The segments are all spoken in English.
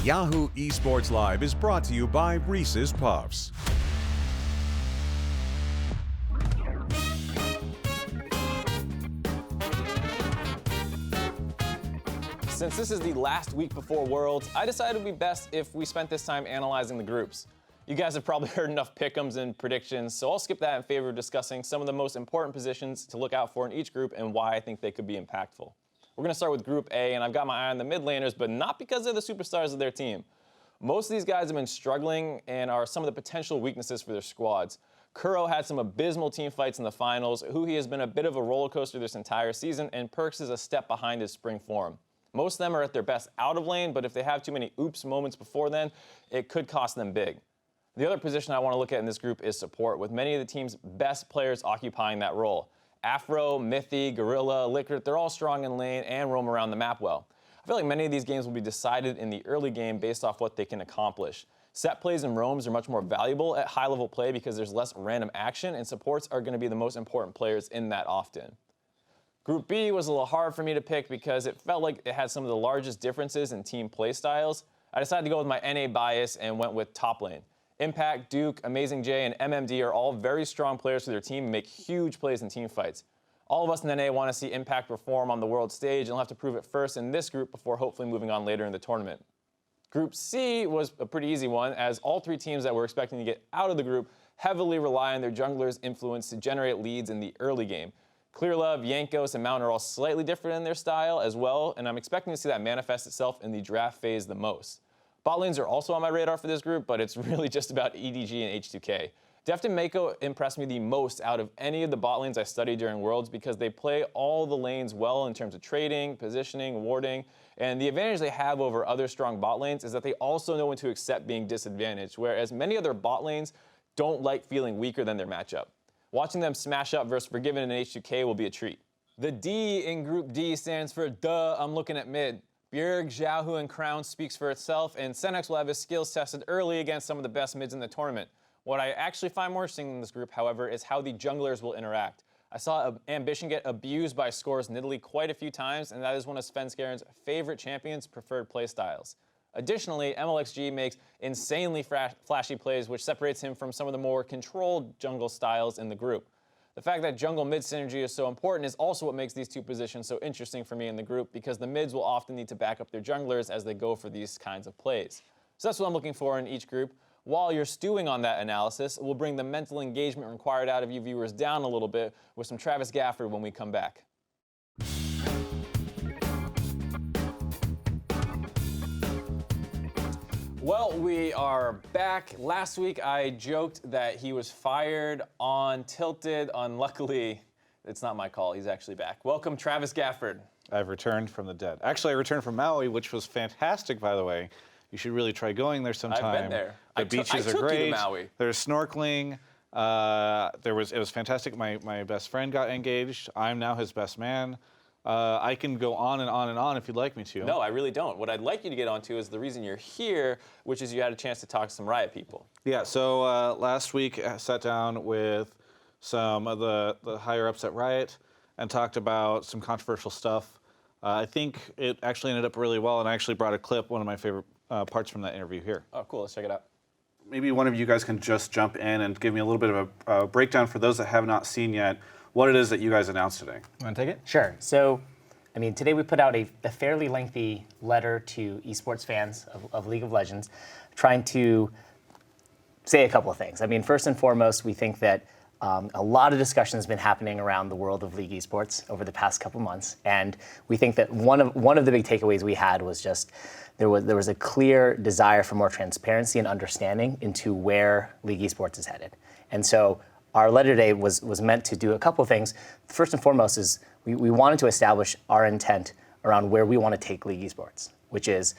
Yahoo Esports Live is brought to you by Reese's Puffs. Since this is the last week before Worlds, I decided it would be best if we spent this time analyzing the groups. You guys have probably heard enough pick'ems and predictions, so I'll skip that in favor of discussing some of the most important positions to look out for in each group and why I think they could be impactful. We're going to start with Group A, and I've got my eye on the mid laners, but not because they're the superstars of their team. Most of these guys have been struggling and are some of the potential weaknesses for their squads. Kuro had some abysmal team fights in the finals, Huhi has been a bit of a roller coaster this entire season, and Perkz is a step behind his spring form. Most of them are at their best out of lane, but if they have too many oops moments before then, it could cost them big. The other position I want to look at in this group is support, with many of the team's best players occupying that role. Afro, Mythy, Gorilla, Liquid, they're all strong in lane and roam around the map well. I feel like many of these games will be decided in the early game based off what they can accomplish. Set plays and roams are much more valuable at high-level play because there's less random action, and supports are going to be the most important players in that often. Group B was a little hard for me to pick because it felt like it had some of the largest differences in team play styles. I decided to go with my NA bias and went with top lane. Impact, Duke, Amazing J, and MMD are all very strong players for their team and make huge plays in team fights. All of us in NA want to see Impact perform on the world stage, and they'll have to prove it first in this group before hopefully moving on later in the tournament. Group C was a pretty easy one, as all three teams that we're expecting to get out of the group heavily rely on their jungler's influence to generate leads in the early game. Clearlove, Jankos, and Mount are all slightly different in their style as well, and I'm expecting to see that manifest itself in the draft phase the most. Bot lanes are also on my radar for this group, but it's really just about EDG and H2K. Deft and Mako impressed me the most out of any of the bot lanes I studied during Worlds because they play all the lanes well in terms of trading, positioning, warding, and the advantage they have over other strong bot lanes is that they also know when to accept being disadvantaged, whereas many other bot lanes don't like feeling weaker than their matchup. Watching them smash up versus Forgiven and H2K will be a treat. The D in Group D stands for duh, I'm looking at mid. Bjerg, Xiaohu, and Crown speaks for itself, and Senex will have his skills tested early against some of the best mids in the tournament. What I actually find more interesting in this group, however, is how the junglers will interact. I saw Ambition get abused by Scores Nidalee quite a few times, and that is one of Svenskerin's favorite champions' preferred playstyles. Additionally, MLXG makes insanely flashy plays, which separates him from some of the more controlled jungle styles in the group. The fact that jungle mid synergy is so important is also what makes these two positions so interesting for me in the group, because the mids will often need to back up their junglers as they go for these kinds of plays. So that's what I'm looking for in each group. While you're stewing on that analysis, we'll bring the mental engagement required out of you viewers down a little bit with some Travis Gafford when we come back. Well, we are back. Last week I joked that he was fired on Tilted. Unluckily, it's not my call. He's actually back. Welcome, Travis Gafford. I've returned from the dead. Actually, I returned from Maui, which was fantastic, by the way. You should really try going there sometime. I've been there. The beaches are great. You to Maui. There's snorkeling. It was fantastic. My best friend got engaged. I'm now his best man. I can go on and on and on if you'd like me to. No, I really don't. What I'd like you to get onto is the reason you're here, which is you had a chance to talk to some Riot people. Yeah, so last week I sat down with some of the higher-ups at Riot and talked about some controversial stuff. I think it actually ended up really well, and I actually brought a clip, one of my favorite parts from that interview here. Oh, cool. Let's check it out. Maybe one of you guys can just jump in and give me a little bit of a breakdown for those that have not seen yet what it is that you guys announced today. You want to take it? Sure. So, I mean, today we put out a fairly lengthy letter to esports fans of League of Legends, trying to say a couple of things. I mean, first and foremost, we think that a lot of discussion has been happening around the world of League esports over the past couple months, and we think that one of the big takeaways we had was just there was a clear desire for more transparency and understanding into where League esports is headed. And so our letter today was meant to do a couple of things. First and foremost is we wanted to establish our intent around where we want to take League esports, which is,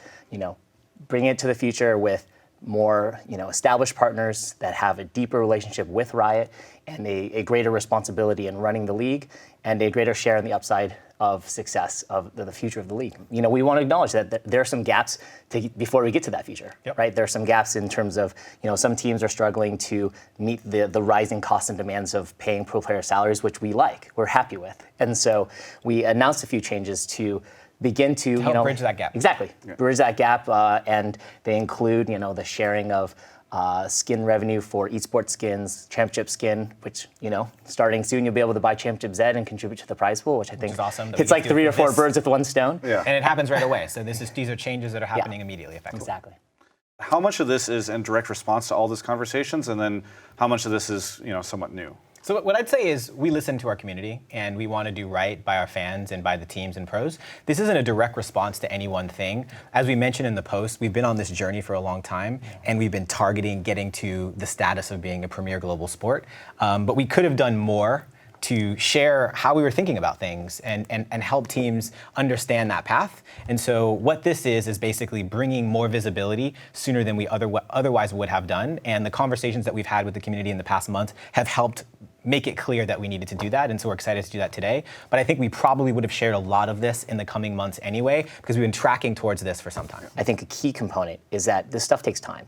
bring it to the future with more, established partners that have a deeper relationship with Riot and a greater responsibility in running the league and a greater share in the upside of success of the future of the league. We want to acknowledge that there are some gaps before we get to that future, right? There are some gaps in terms of, some teams are struggling to meet the rising costs and demands of paying pro player salaries, which we're happy with. And so we announced a few changes to begin to help bridge that gap. Exactly, bridge that gap, and they include the sharing of skin revenue for esports skins, championship skin, which starting soon you'll be able to buy Championship Z and contribute to the prize pool, which I think is awesome. It's like 3 or 4 birds with one stone. Yeah. And it happens right away. So these are changes that are happening immediately, effectively. Exactly. How much of this is in direct response to all these conversations, and then how much of this is somewhat new? So what I'd say is we listen to our community and we want to do right by our fans and by the teams and pros. This isn't a direct response to any one thing. As we mentioned in the post, we've been on this journey for a long time and we've been targeting getting to the status of being a premier global sport. But we could have done more to share how we were thinking about things and help teams understand that path. And so what this is basically bringing more visibility sooner than we otherwise would have done. And the conversations that we've had with the community in the past month have helped make it clear that we needed to do that, and so we're excited to do that today. But I think we probably would have shared a lot of this in the coming months anyway, because we've been tracking towards this for some time. I think a key component is that this stuff takes time,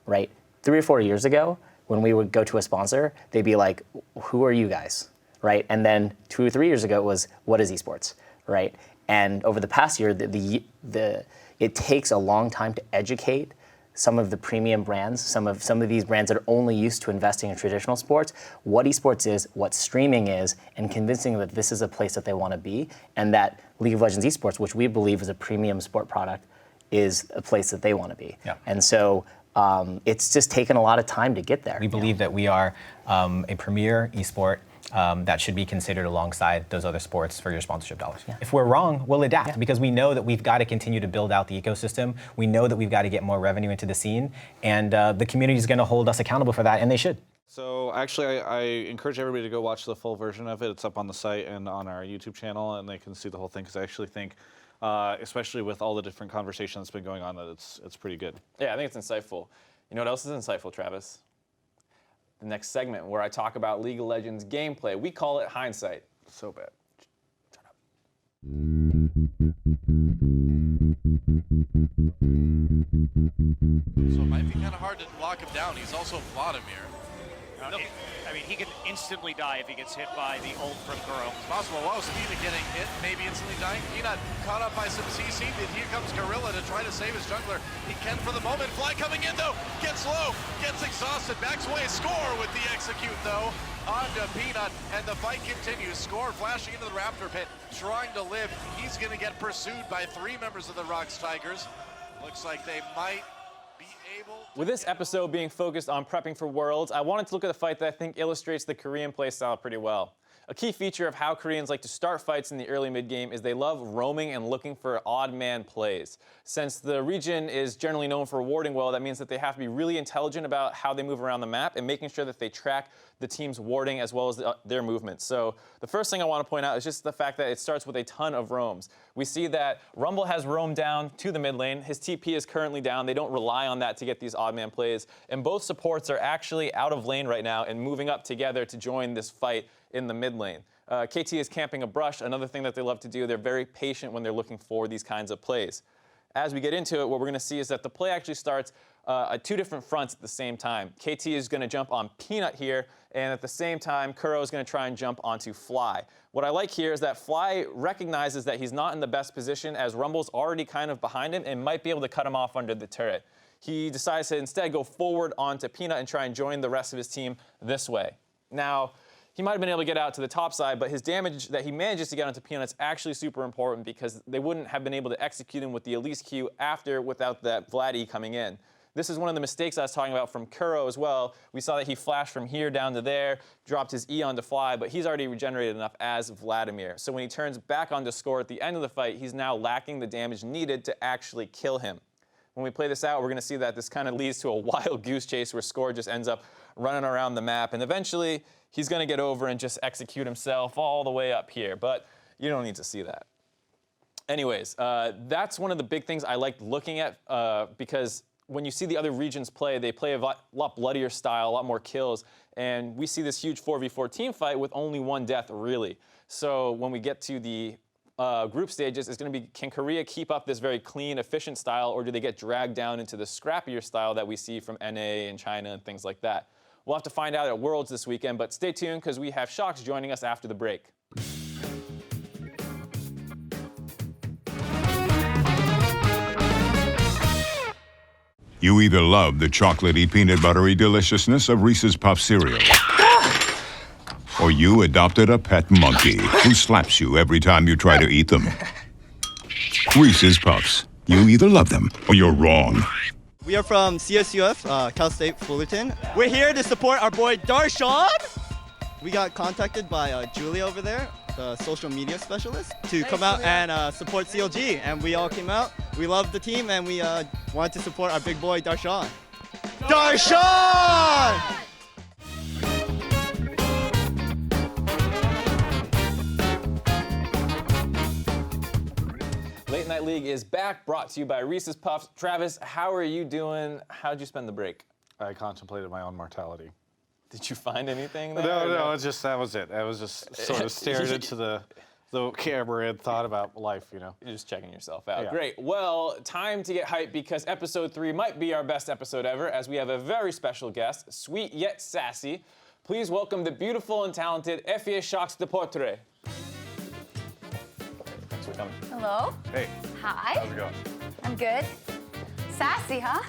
right? 3 or 4 years ago, when we would go to a sponsor, they'd be like, who are you guys, right? And then 2 or 3 years ago, it was, what is esports, right? And over the past year, it takes a long time to educate some of the premium brands, some of these brands that are only used to investing in traditional sports, what esports is, what streaming is, and convincing them that this is a place that they want to be, and that League of Legends esports, which we believe is a premium sport product, is a place that they want to be. Yeah. And so it's just taken a lot of time to get there. We believe that we are a premier esport that should be considered alongside those other sports for your sponsorship dollars. Yeah. If we're wrong, we'll adapt because we know that we've got to continue to build out the ecosystem. We know that we've got to get more revenue into the scene, and the community is going to hold us accountable for that, and they should. So actually, I encourage everybody to go watch the full version of it. It's up on the site and on our YouTube channel, and they can see the whole thing, because I actually think, especially with all the different conversation that's been going on, that it's pretty good. Yeah, I think it's insightful. You know what else is insightful, Travis? The next segment where I talk about League of Legends gameplay. We call it Hindsight. So bad. Shut up. So it might be kind of hard to lock him down. He's also Vladimir. I mean, he can instantly die if he gets hit by the ult from Kuro. It's possible. Wow, Steven getting hit, maybe instantly dying. Peanut caught up by some CC. Here comes Gorilla to try to save his jungler. He can for the moment. Fly coming in though. Gets low, gets exhausted. Backs away. Score with the execute though. On to Peanut, and the fight continues. Score flashing into the Raptor pit, trying to live. He's going to get pursued by 3 members of the Rocks Tigers. Looks like they might be able to. With this episode being focused on prepping for Worlds, I wanted to look at a fight that I think illustrates the Korean playstyle pretty well. A key feature of how Koreans like to start fights in the early mid-game is they love roaming and looking for odd man plays. Since the region is generally known for warding well, that means that they have to be really intelligent about how they move around the map and making sure that they track the team's warding as well as their movements. So the first thing I want to point out is just the fact that it starts with a ton of roams. We see that Rumble has roamed down to the mid lane. His TP is currently down. They don't rely on that to get these odd man plays. And both supports are actually out of lane right now and moving up together to join this fight in the mid lane. KT is camping a brush, another thing that they love to do. They're very patient when they're looking for these kinds of plays. As we get into it, what we're going to see is that the play actually starts at 2 different fronts at the same time. KT is going to jump on Peanut here, and at the same time, Kuro is going to try and jump onto Fly. What I like here is that Fly recognizes that he's not in the best position, as Rumble's already kind of behind him and might be able to cut him off under the turret. He decides to instead go forward onto Peanut and try and join the rest of his team this way. Now, he might have been able to get out to the top side, but his damage that he manages to get onto Peanut is actually super important, because they wouldn't have been able to execute him with the Elise Q after without that Vlad E coming in. This is one of the mistakes I was talking about from Kuro as well. We saw that he flashed from here down to there, dropped his E onto Fly, but he's already regenerated enough as Vladimir. So when he turns back onto Score at the end of the fight, he's now lacking the damage needed to actually kill him. When we play this out, we're going to see that this kind of leads to a wild goose chase where Score just ends up running around the map, and eventually he's going to get over and just execute himself all the way up here, but you don't need to see that. Anyways, that's one of the big things I liked looking at, because when you see the other regions play, they play a lot bloodier style, a lot more kills, and we see this huge 4v4 team fight with only 1 death, really. So when we get to the group stages, it's going to be, can Korea keep up this very clean, efficient style, or do they get dragged down into the scrappier style that we see from NA and China and things like that? We'll have to find out at Worlds this weekend, but stay tuned because we have Sjokz joining us after the break. You either love the chocolatey, peanut buttery deliciousness of Reese's Puff cereal, or you adopted a pet monkey who slaps you every time you try to eat them. Reese's Puffs. You either love them or you're wrong. We are from CSUF, Cal State Fullerton. We're here to support our boy Darshan. We got contacted by Julia over there, the social media specialist, to come out and support CLG. And we all came out. We loved the team and we wanted to support our big boy Darshan. Darshan! Late Night League is back, brought to you by Reese's Puffs. Travis, how are you doing? How'd you spend the break? I contemplated my own mortality. Did you find anything there? No, that was it. I was just sort of stared into the camera and thought about life, you know. You're just checking yourself out. Yeah. Great. Well, time to get hyped because episode 3 might be our best episode ever as we have a very special guest, sweet yet sassy. Please welcome the beautiful and talented Eefje Sjokz Depoortere. Thanks for coming. Hello. Hey. Hi. How's it going? I'm good. Sassy, huh?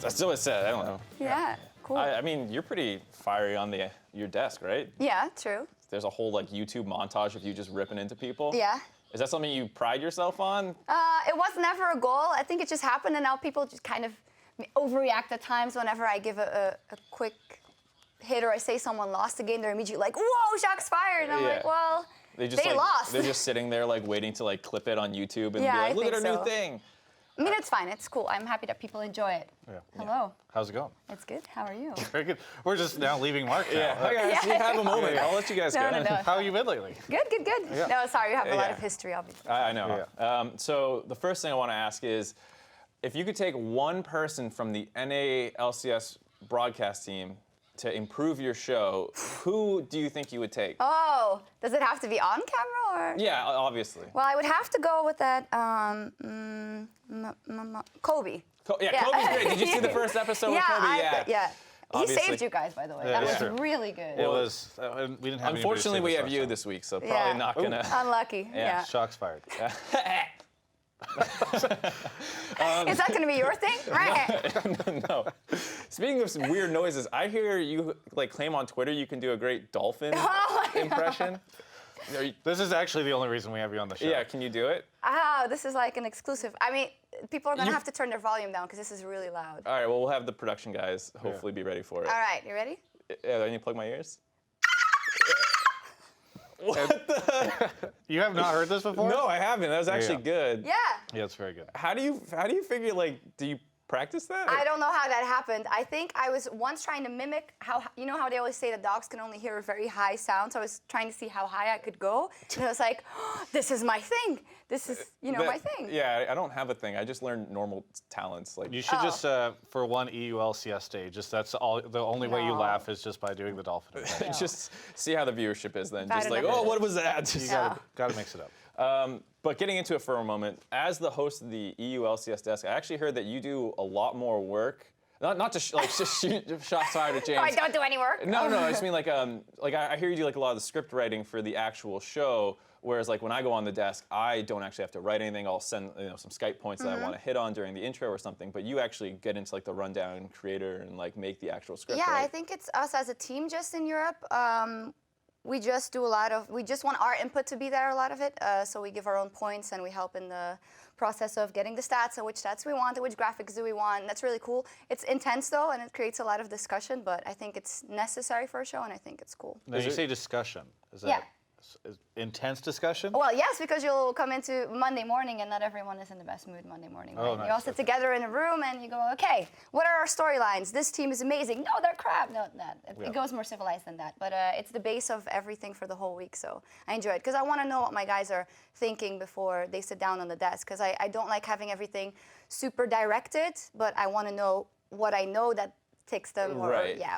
That's what it said. I don't know. Yeah. Cool. I mean, you're pretty fiery on your desk, right? Yeah, true. There's a whole like YouTube montage of you just ripping into people. Yeah. Is that something you pride yourself on? It was never a goal. I think it just happened, and now people just kind of overreact at times whenever I give a quick hit or I say someone lost a game. They're immediately like, "Whoa, Sjokz fired!" And I'm like, "Well, they lost." They're just sitting there like waiting to like clip it on YouTube and Yeah, be like, I "Look at think our so. new thing." I mean, it's fine. It's cool. I'm happy that people enjoy it. Yeah. Hello. How's it going? It's good. How are you? Very good. We're just now leaving Mark now. Yeah. Hi guys, you have a moment. I'll let you guys go. No. How have you been lately? Good. Yeah. No, sorry. You have a lot Yeah. of history, obviously. I know. So the first thing I want to ask is, if you could take one person from the NALCS broadcast team to improve your show, who do you think you would take? Oh, does it have to be on camera or? Yeah, obviously. Well, I would have to go with that Kobe. Yeah, Kobe's great. Did you see the first episode with Kobe? Yeah. He Obviously. saved you guys, by the way. Yeah, that yeah. was really good. It was. We didn't have. Unfortunately, we anybody have save you us this week, so Yeah. probably not gonna. Unlucky. Yeah. Sjokz fired. Is that going to be your thing? No. Speaking of some weird noises, I hear you like claim on Twitter you can do a great dolphin impression. This is actually the only reason we have you on the show. Yeah, can you do it? Oh, this is like an exclusive. I mean, people are going to have to turn their volume down because this is really loud. All right, well, we'll have the production guys hopefully be ready for it. All right, you ready? Yeah, I need to plug my ears. You have not heard this before? No, I haven't. That was actually good. Yeah. Yeah, it's very good. How do you figure, like, do you practice that? I don't know how that happened. I think I was once trying to mimic how, you know how they always say that dogs can only hear a very high sound? So I was trying to see how high I could go. And I was like, oh, this is my thing. This is, my thing. Yeah, I don't have a thing. I just learned normal talents. Like You should just, for one EULCS stage, that's all. The only way you laugh is just by doing the dolphin. just see how the viewership is then. Bad Just like, enough. oh, what was that? Just, Gotta mix it up. But getting into it for a moment, as the host of the EULCS desk, I actually heard that you do a lot more work. Not to just shoot shots fired at James. Oh, I don't do any work? No, I just mean like I hear you do like a lot of the script writing for the actual show. Whereas like when I go on the desk, I don't actually have to write anything. I'll send some Skype points that I want to hit on during the intro or something. But you actually get into like the rundown creator and like make the actual script. Yeah, right? I think it's us as a team just in Europe. We just do we just want our input to be there, a lot of it. So we give our own points and we help in the process of getting the stats and which stats we want and which graphics do we want. And that's really cool. It's intense though, and it creates a lot of discussion, but I think it's necessary for a show and I think it's cool. Now you say discussion. Is that intense discussion? Well, yes, because you'll come into Monday morning and not everyone is in the best mood Monday morning. Right? Nice. You all sit together in a room and you go, okay, what are our storylines? This team is amazing. No, they're crap. No, it goes more civilized than that. But it's the base of everything for the whole week, so I enjoy it. Because I want to know what my guys are thinking before they sit down on the desk. Because I don't like having everything super directed, but I want to know what I know that ticks them or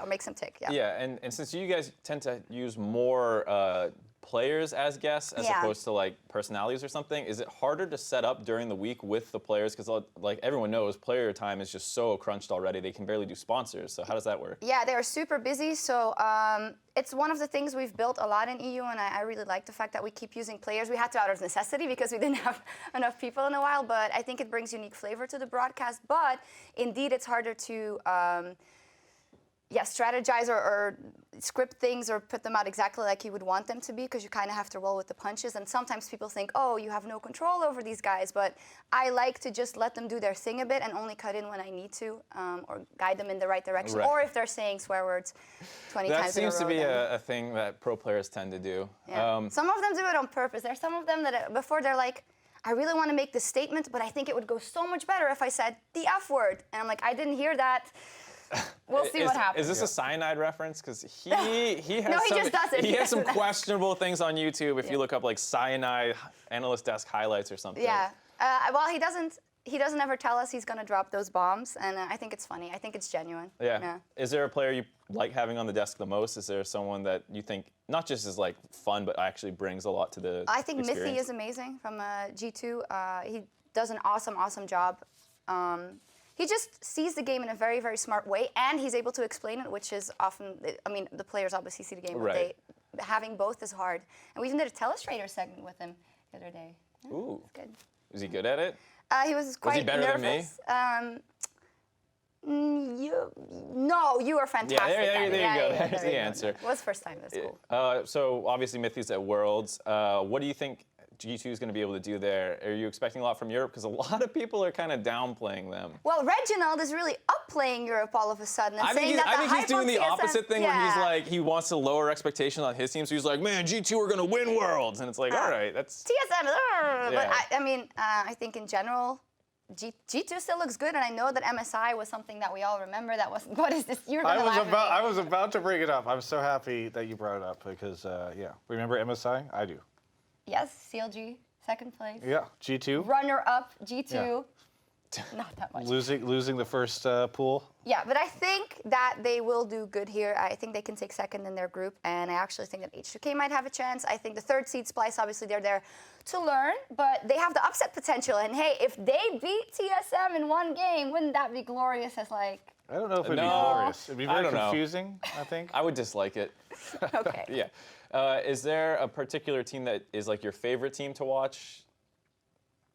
makes them tick. Yeah. Yeah, and since you guys tend to use more players as guests as opposed to like personalities or something. Is it harder to set up during the week with the players? Because like everyone knows, player time is just so crunched already. They can barely do sponsors. So how does that work? Yeah, they are super busy. So it's one of the things we've built a lot in EU, and I really like the fact that we keep using players. We had to out of necessity because we didn't have enough people in a while, but I think it brings unique flavor to the broadcast. But indeed, it's harder to strategize or script things or put them out exactly like you would want them to be, because you kind of have to roll with the punches. And sometimes people think, oh, you have no control over these guys, but I like to just let them do their thing a bit and only cut in when I need to, or guide them in the right direction, or if they're saying swear words 20 times in a row. That seems to be a thing that pro players tend to do. Yeah. Some of them do it on purpose. There's some of them that before they're like, I really want to make this statement, but I think it would go so much better if I said the F word. And I'm like, I didn't hear that. We'll see what happens. Is this a cyanide reference? Because he has no, he just doesn't. He has some questionable things on YouTube. If you look up like cyanide analyst desk highlights or something. Yeah. Well, he doesn't ever tell us he's going to drop those bombs, and I think it's funny. I think it's genuine. Yeah. Is there a player you like having on the desk the most? Is there someone that you think not just is like fun, but actually brings a lot to the I think experience? Mithy is amazing from G2. He does an awesome job. He just sees the game in a very, very smart way, and he's able to explain it, which is often, I mean, the players obviously see the game, but having both is hard. And we even did a Telestrator segment with him the other day. Yeah, Ooh. It's good. Is he good at it? He was quite better nervous. than me? No, you are fantastic. Yeah, there you go. There's the answer. It was first time, that's cool. So obviously Mithy's at Worlds. What do you think G2 is going to be able to do there? Are you expecting a lot from Europe? Because a lot of people are kind of downplaying them. Well, Reginald is really upplaying Europe all of a sudden and saying that I think he's doing the TSM opposite thing where he's like, he wants to lower expectations on his team. So he's like, man, G2 are going to win Worlds. And it's like, all right, that's... TSM, but I think in general, G2 still looks good, and I know that MSI was something that we all remember. That was, what is this? You're gonna laugh at me. I was about to bring it up. I'm so happy that you brought it up because, remember MSI? I do. Yes, CLG, second place. Yeah, G2. Runner-up, G2. Yeah. Not that much. Losing the first pool. Yeah, but I think that they will do good here. I think they can take second in their group, and I actually think that H2K might have a chance. I think the third seed Splice, obviously, they're there to learn, but they have the upset potential. And hey, if they beat TSM in one game, wouldn't that be glorious as like... I don't know if it'd be glorious. It'd be very confusing, I think. I would dislike it. Okay. Yeah. Is there a particular team that is like your favorite team to watch?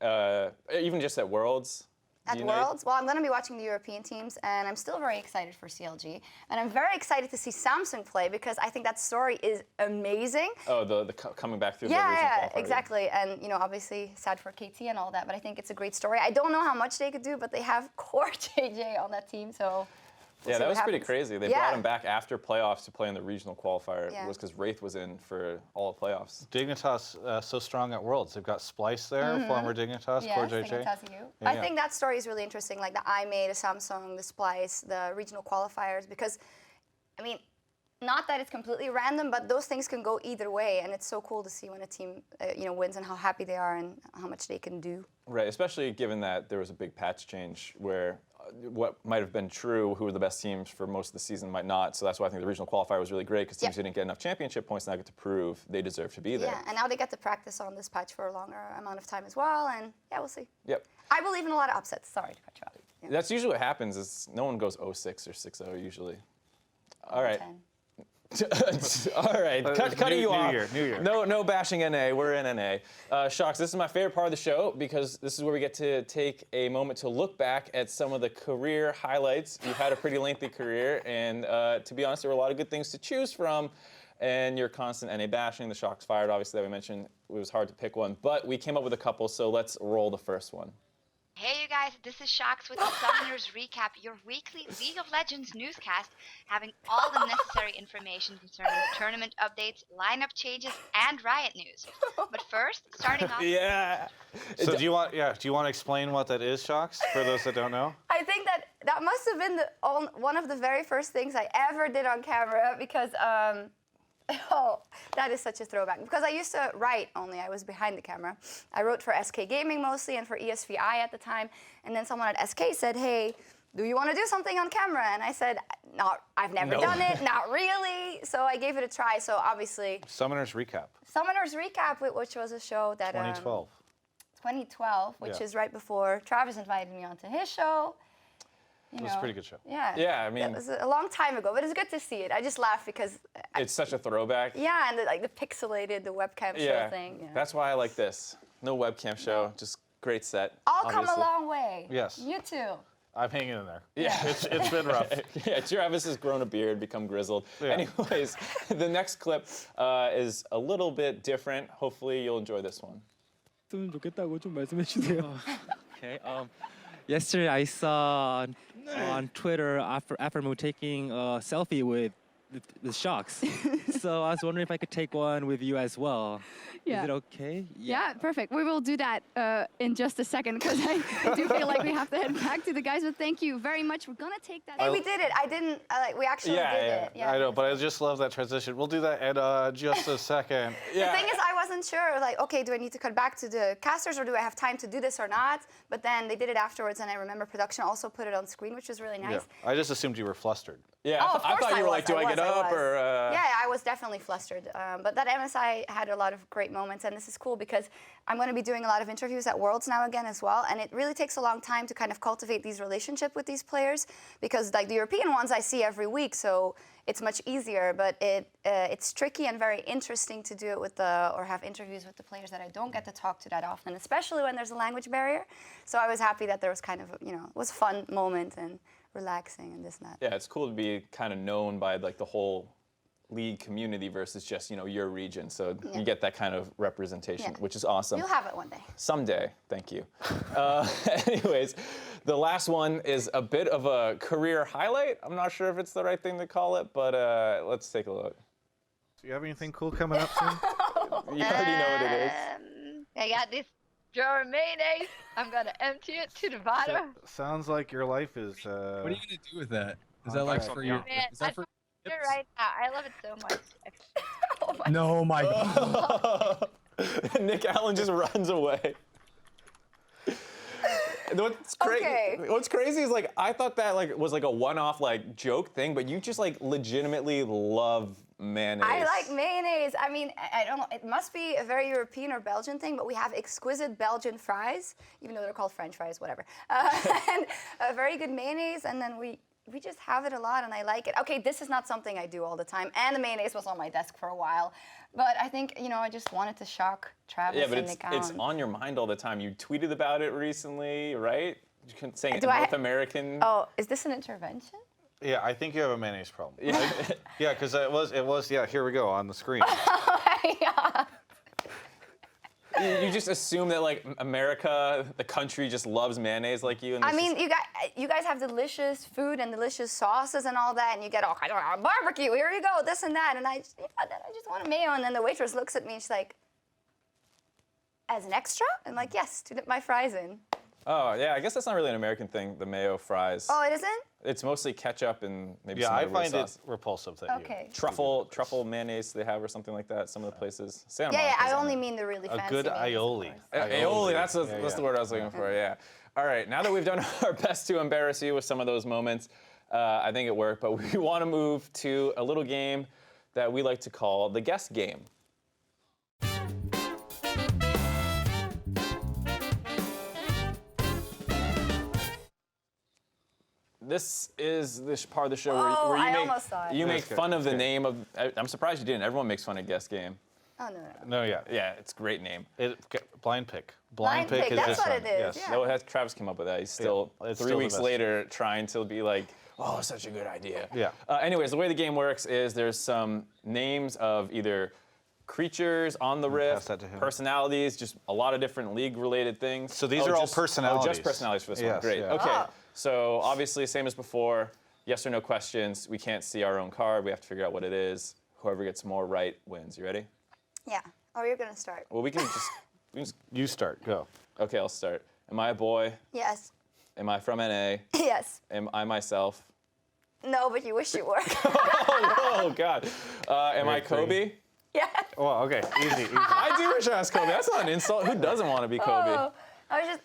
Even just at Worlds? At Worlds? Well, I'm going to be watching the European teams, and I'm still very excited for CLG. And I'm very excited to see Samsung play because I think that story is amazing. Oh, the coming back through the regional qualifier. Yeah, exactly. And, obviously sad for KT and all that, but I think it's a great story. I don't know how much they could do, but they have core JJ on that team, so... Yeah, that was pretty crazy. They brought him back after playoffs to play in the regional qualifier. It was because Wraith was in for all the playoffs. Dignitas so strong at Worlds. They've got Splice there, former Dignitas, core JJ. Dignitas EU. Yeah, I think that story is really interesting, like the iMade, the Samsung, the Splice, the regional qualifiers, because, not that it's completely random, but those things can go either way, and it's so cool to see when a team, wins and how happy they are and how much they can do. Right, especially given that there was a big patch change where what might have been true, who were the best teams for most of the season might not. So that's why I think the regional qualifier was really great, because teams who didn't get enough championship points now get to prove they deserve to be there. Yeah, and now they get to practice on this patch for a longer amount of time as well, and we'll see. Yep. I believe in a lot of upsets. Sorry to cut you off. Yeah. That's usually what happens, is no one goes 0-6 or 6-0 usually. All right. 10. All right, cutting you off. New year. No bashing NA. We're in NA. Sjokz, this is my favorite part of the show because this is where we get to take a moment to look back at some of the career highlights. You've had a pretty lengthy career, and to be honest, there were a lot of good things to choose from. And your constant NA bashing, the Sjokz fired, obviously, that we mentioned, it was hard to pick one, but we came up with a couple, so let's roll the first one. Hey you guys, this is Sjokz with the Summoners Recap, your weekly League of Legends newscast, having all the necessary information concerning tournament updates, lineup changes, and Riot news. But first, starting off... Yeah. So do you want to explain what that is, Sjokz, for those that don't know? I think that must have been one of the very first things I ever did on camera because... Oh, that is such a throwback. Because I used to write only. I was behind the camera. I wrote for SK Gaming mostly and for ESVI at the time. And then someone at SK said, hey, do you want to do something on camera? And I said, "No, I've never done it, not really." So I gave it a try. So obviously, Summoner's Recap. Summoner's Recap, which was a show that 2012. 2012, which is right before Travis invited me onto his show. It was a pretty good show. Yeah. Yeah, I mean, it was a long time ago, but it's good to see it. I just laugh because it's such a throwback. yeah, and the pixelated, the webcam show thing. Yeah. That's why I like this. No webcam show, just great set. I'll come a obviously. long way. Yes. You too. I'm hanging in there. Yeah. It's been rough. Yeah, Travis has grown a beard, become grizzled. Yeah. Anyways, the next clip is a little bit different. Hopefully you'll enjoy this one. Okay. Yesterday I saw on Twitter Afro taking a selfie with the Sjokz. So I was wondering if I could take one with you as well. Yeah. Is it okay? Yeah, perfect. We will do that in just a second because I do feel like we have to head back to the guys. But thank you very much. We're gonna take that. Hey, we did it. I didn't. We actually did it. Yeah. I know, but I just love that transition. We'll do that in just a second. The thing is, I wasn't sure. Like, okay, do I need to cut back to the casters, or do I have time to do this or not? But then they did it afterwards, and I remember production also put it on screen, which was really nice. Yeah. I just assumed you were flustered. Yeah, Oh, I thought you were like, do I get up or? Yeah, I was definitely flustered. But that MSI had a lot of great moments, and this is cool because I'm going to be doing a lot of interviews at Worlds now again as well, and it really takes a long time to kind of cultivate these relationships with these players because like the European ones I see every week, so it's much easier. But it's tricky and very interesting to do it with or have interviews with the players that I don't get to talk to that often, especially when there's a language barrier. So I was happy that there was kind of it was a fun moment and relaxing and this and that. Yeah, it's cool to be kind of known by like the whole league community versus just your region. So you get that kind of representation, which is awesome. You'll have it one day. Someday, thank you. Anyways, the last one is a bit of a career highlight. I'm not sure if it's the right thing to call it, but let's take a look. Do you have anything cool coming up soon? You already know what it is. I got this jar of mayonnaise. I'm gonna empty it to the bottom. Sounds like your life is. What are you gonna do with that? Is that like for your? Man, Is that for? right now. I love it so much. No, my God. Nick Allen just runs away. What's crazy is like I thought that was like a one-off joke thing, but you just legitimately love mayonnaise. I like mayonnaise. I mean, I don't know. It must be a very European or Belgian thing, but we have exquisite Belgian fries, even though they're called French fries, whatever. And a very good mayonnaise, and then we just have it a lot, and I like it. Okay, this is not something I do all the time, and the mayonnaise was on my desk for a while. But I think, I just wanted to shock Travis and Nick Allen. it's on your mind all the time. You tweeted about it recently, right? You saying North American. Oh, is this an intervention? Yeah, I think you have a mayonnaise problem. Yeah, because it was. Yeah, here we go on the screen. Yeah. You just assume that America, the country, just loves mayonnaise like you. And I mean, you guys have delicious food and delicious sauces and all that, and you get all kind of barbecue. Here you go, this and that, and I just want a mayo. And then the waitress looks at me and she's like, "As an extra?" I'm like, "Yes, to dip my fries in." Oh yeah, I guess that's not really an American thing. The mayo fries. Oh, it isn't? It's mostly ketchup and maybe some I other find sauce. it repulsive that Okay. Truffle mayonnaise they have or something like that. Some of the places. Santa Yeah, Monica's I on only there. mean the really fancy. A good aioli. Aioli, that's the word I was looking for, yeah. All right, now that we've done our best to embarrass you with some of those moments, I think it worked, but we want to move to a little game that we like to call the guess game. This is this part of the show where you make fun of the name of. I'm surprised you didn't. Everyone makes fun of Guess Game. Oh no. No, yeah. Yeah, it's a great name. Blindpick. Blindpick, is that's just what fun. it is. Yes. Yeah. No, Travis came up with that. He's still it's 3 still the weeks best. later trying to be like, oh, such a good idea. Yeah. Anyways, the way the game works is there's some names of either creatures on the rift, that to him. personalities, just a lot of different league-related things. So these are all just personalities. Oh, just personalities for this one. Yes, Great. yeah. Okay. Oh. So obviously, same as before, yes or no questions. We can't see our own card. We have to figure out what it is. Whoever gets more right wins. You ready? Yeah. Oh, you're gonna start. Well, we can just You start. Go. Okay, I'll start. Am I a boy? Yes. Am I from NA? Yes. Am I myself? No, but you wish you were. Oh, God. Am I Kobe? Yeah. Well, okay. Easy. I do wish I was Kobe. That's not an insult. Who doesn't want to be Kobe? Oh,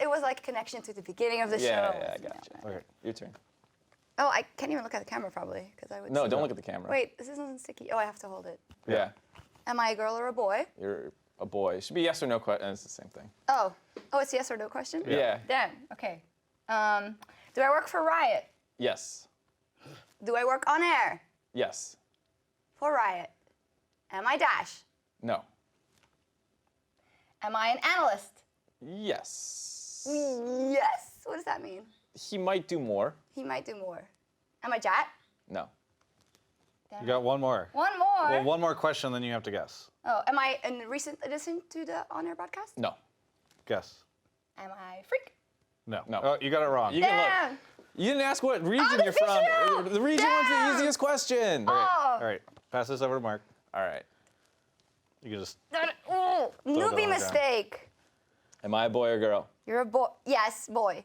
it was like a connection to the beginning of the show. Yeah, I got you. Okay. Your turn. Oh, I can't even look at the camera probably because I would. No, see don't it. look at the camera. Wait, this isn't sticky. Oh, I have to hold it. Yeah. Am I a girl or a boy? You're a boy. It should be yes or no question. It's the same thing. Oh, it's yes or no question? Yeah. Damn, okay. Do I work for Riot? Yes. Do I work on air Yes. for Riot? Am I Dash? No. Am I an analyst? Yes. Yes. What does that mean? He might do more. He might do more. Am I Jat? No. You got one more. One more. Well, one more question, then you have to guess. Oh, am I a recent addition to the on-air broadcast? No. Guess. Am I Freak? No. No. Oh, you got it wrong. You can look. You didn't ask what region you're from. The region was the easiest question. Oh. All right. Pass this over to Mark. All right. You can just. Ooh, newbie on. mistake. Am I a boy or girl? You're a boy. Yes, boy.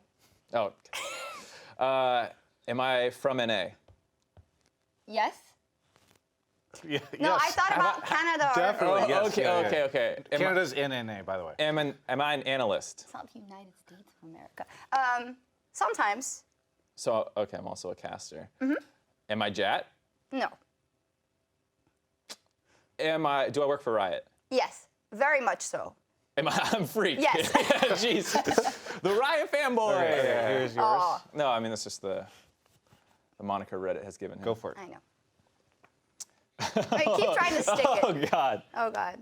Oh. Am I from NA? Yes. Yeah, No, yes. I thought about Canada. Definitely. Oh, yes. okay, Yeah, yeah. okay. Canada's in NA, by the way. Am I an analyst? It's not the United States of America. Sometimes. So, okay, I'm also a caster. Mm-hmm. Am I Jat? No. Do I work for Riot? Yes. Very much so. I'm Freak. Yes. Jeez. The Riot fanboy. Okay, here's yours. Oh, No, I mean, that's just the moniker Reddit has given him. Go for it. I know. I keep trying to stick Oh, it. God. Oh, God.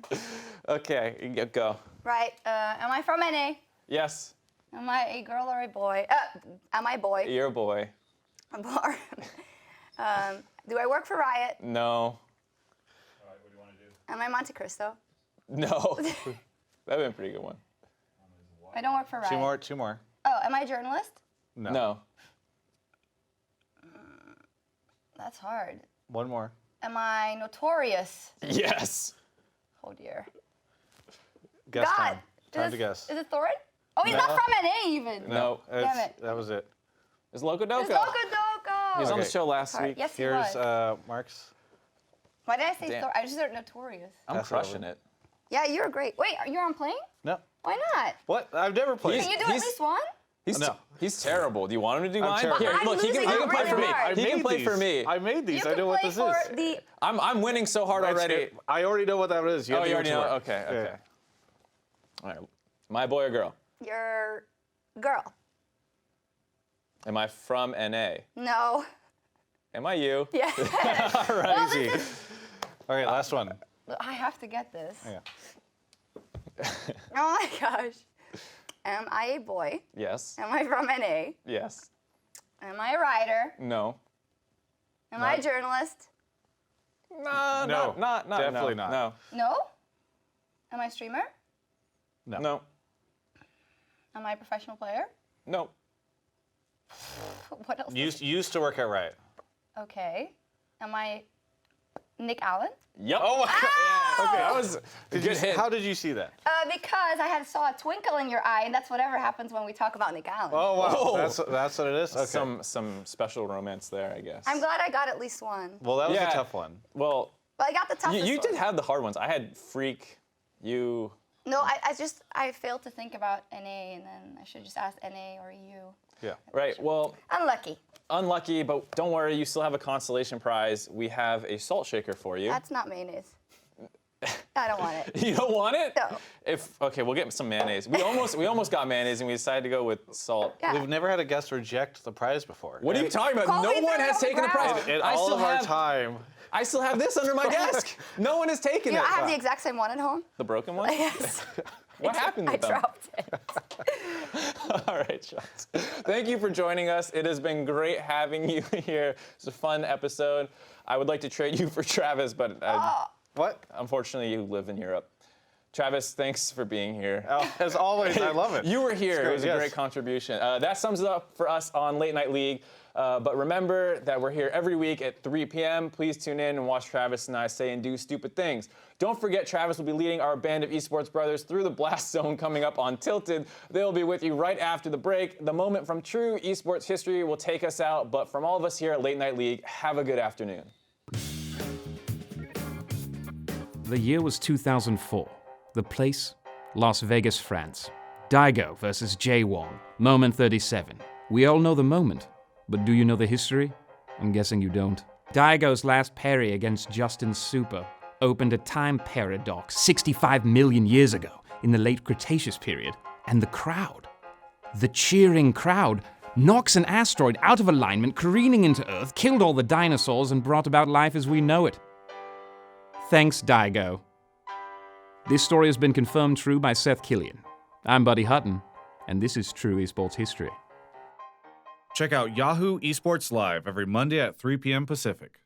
Okay, go. Right. Am I from NA? Yes, Am I a girl or a boy? Am I a boy? you're a boy. A bar. Do I work for Riot? No. Am I Monte Cristo? No. That'd been a pretty good one. I don't work for Riot. Two more. Oh, am I a journalist? No. That's hard. One more. Am I notorious? Yes. Oh dear. Guess God. time. Time to guess. Is it Thorin? Oh, he's not No. from NA even. No. Damn it. That was it. It's Loco Doco. It's Loco Doco. He was on the Okay. show last Sorry. week. Yes, he Here's was. Mark's. Why did I say Damn. Thorin? I just said notorious. I'm That's crushing over. it. Yeah, you're great. Wait, you're on playing? No. Why not? What? I've never played. Can you do at least one? He's terrible. Do you want him to do mine? terrible. Here, I'm look, he can losing play really for me. hard. He can play for me. I made these. You I can know what play this for is. the. I'm winning so hard already. I already know what that is. You have Oh, to you give it already to know? Mark. Okay, Yeah. okay. All right. Am I a boy or girl? Your girl. Am I from NA? No. Am I you? Yeah. All right. Easy. All right, last one. I have to get this. Yeah. Oh my gosh. Am I a boy? Yes. Am I from NA? Yes. Am I a writer? No. Am I a journalist? No. Not. Definitely no, not. No. No. Am I a streamer? No. No. Am I a professional player? No. What else? Used to work at Riot. Okay. Am I Nick Allen? Yep. Oh my God. Okay, that was a good hit. How did you see that? Because I saw a twinkle in your eye, and that's whatever happens when we talk about Nick Allen. Oh wow, Oh. that's what it is. Okay. Some special romance there, I guess. I'm glad I got at least one. Well, that was Yeah. a tough one. Well, But I got the toughest you one. did have the hard ones. I had Freak, you. No, I failed to think about NA, and then I should have just asked NA or EU. Yeah. Right. Well, Unlucky. but don't worry. You still have a consolation prize. We have a salt shaker for you. That's not mayonnaise. I don't want it. You don't want it? No. Okay, we'll get some mayonnaise. We almost got mayonnaise, and we decided to go with salt. Yeah. We've never had a guest reject the prize before. What are you talking about? Colby No one threw it has on the taken the prize. ground. In I all still of our have- time. I still have this under my desk. No one has taken You know, it. I have the exact same one at home. The broken one? Yes. What happened with I them? dropped it. All right, Sjokz. Thank you for joining us. It has been great having you here. It's a fun episode. I would like to trade you for Travis, but What? unfortunately, you live in Europe. Travis, thanks for being here. Oh, as always, I love it. You were here. It's It was a yes. great contribution. That sums it up for us on Late Night League. But remember that we're here every week at 3 p.m. Please tune in and watch Travis and I say and do stupid things. Don't forget, Travis will be leading our band of esports brothers through the blast zone coming up on Tilted. They'll be with you right after the break. The moment from true esports history will take us out. But from all of us here at Late Night League, have a good afternoon. The year was 2004. The place, Las Vegas, France. Daigo versus Jay Wong. Moment 37. We all know the moment, but do you know the history? I'm guessing you don't. Daigo's last parry against Justin's Super opened a time paradox 65 million years ago in the late Cretaceous period, and the crowd, the cheering crowd, knocks an asteroid out of alignment, careening into Earth, killed all the dinosaurs, and brought about life as we know it. Thanks, Daigo. This story has been confirmed true by Seth Killian. I'm Buddy Hutton, and this is True Esports History. Check out Yahoo Esports Live every Monday at 3 p.m. Pacific.